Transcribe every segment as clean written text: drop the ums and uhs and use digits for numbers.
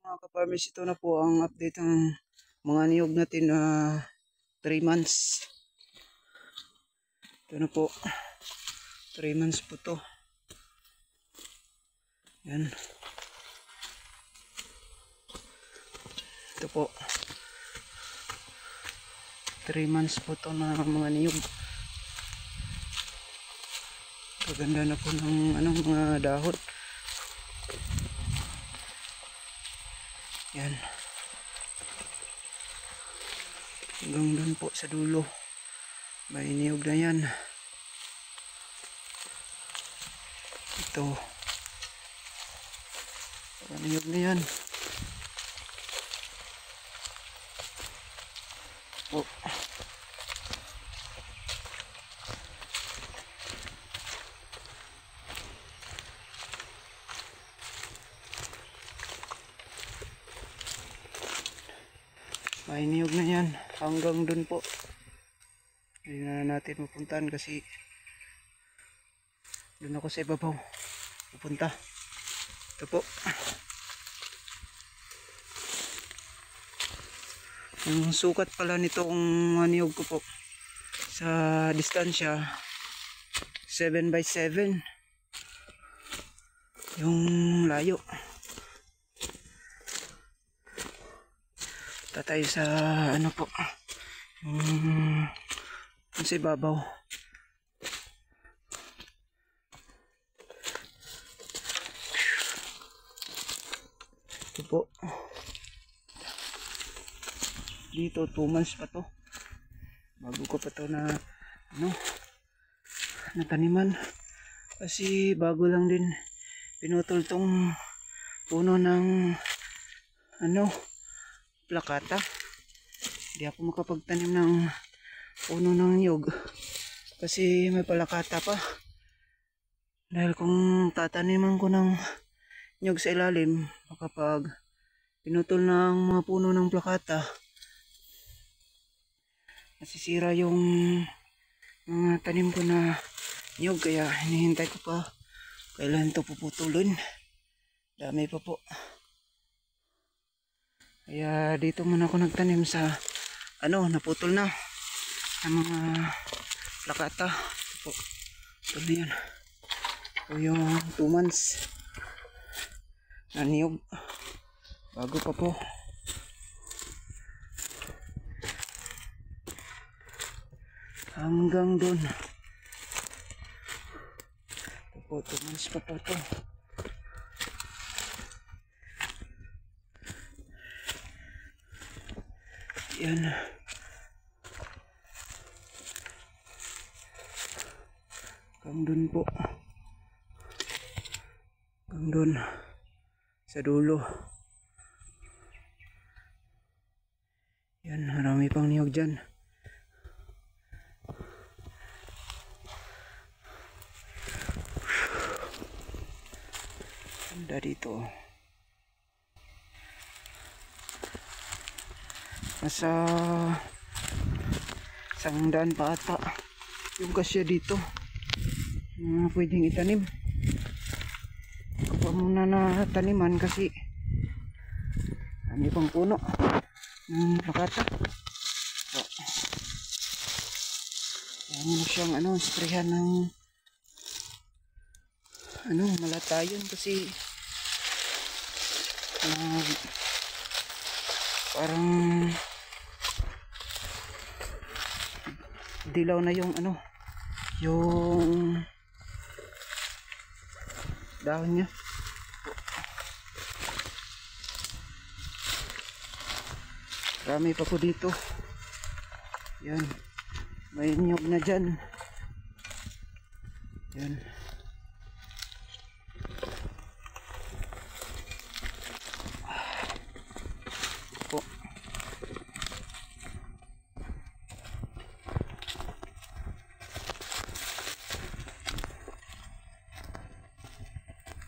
Mga ka-farmers, ito na po ang update ng mga niyog natin na 3 months. Ito na po, 3 months po to. Yan. Ito po, 3 months po to na mga niyog. Kaganda na po ng mga dahon. Yan. Hanggang doon po sa dulo. May niyog na yan. Ito. May niyog na yan. Oh. May niyog na yan hanggang dun po. Hindi na natin pupuntahan kasi dun ako sa ibabaw pupunta. Ito po, yung sukat pala nitong niyog ko po sa distansya 7x7 yung layo. Tatay sa po, sa ibabaw. Ito po, dito 2 months pa to bago ko pa to na nataniman kasi bago lang din pinutol tong puno ng plakata. Hindi ako makapagtanim ng puno ng niyog kasi may plakata pa. Dahil kung tataniman ko ng niyog sa ilalim, kapag pinutol ng mga puno ng plakata, nasisira yung mga tanim ko na niyog. Kaya hinihintay ko pa kailan ito puputulin. Dami pa po. Kaya dito muna ako nagtanim sa naputol na ang mga plakata. Ito po, ito na yan. Ito yung 2 months na niyog. Bago pa po. Hanggang dun. Ito po, 2 months pa po ito. Yan. Hanggang dun po. Hanggang dun. Sa dulo. Yan, marami pang niyog dyan. Ganda dito. Nasa 100 pa ata yung kasya dito pwedeng itanim. Ako pa muna na taniman kasi ano pang puno plakata. So, yan mo siyang sprayhan ng malatayon kasi parang dilaw na yung yung dahon niya. Marami pa po dito. Yan, may niyog na dyan. Yan. Po.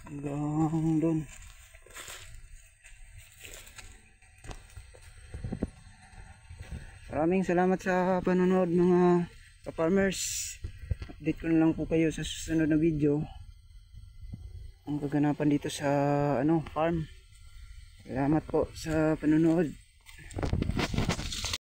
Hanggang doon. Maraming salamat sa panonood mga ka-farmers. Update ko na lang po kayo sa susunod na video ang kaganapan dito sa farm. Salamat po sa panonood.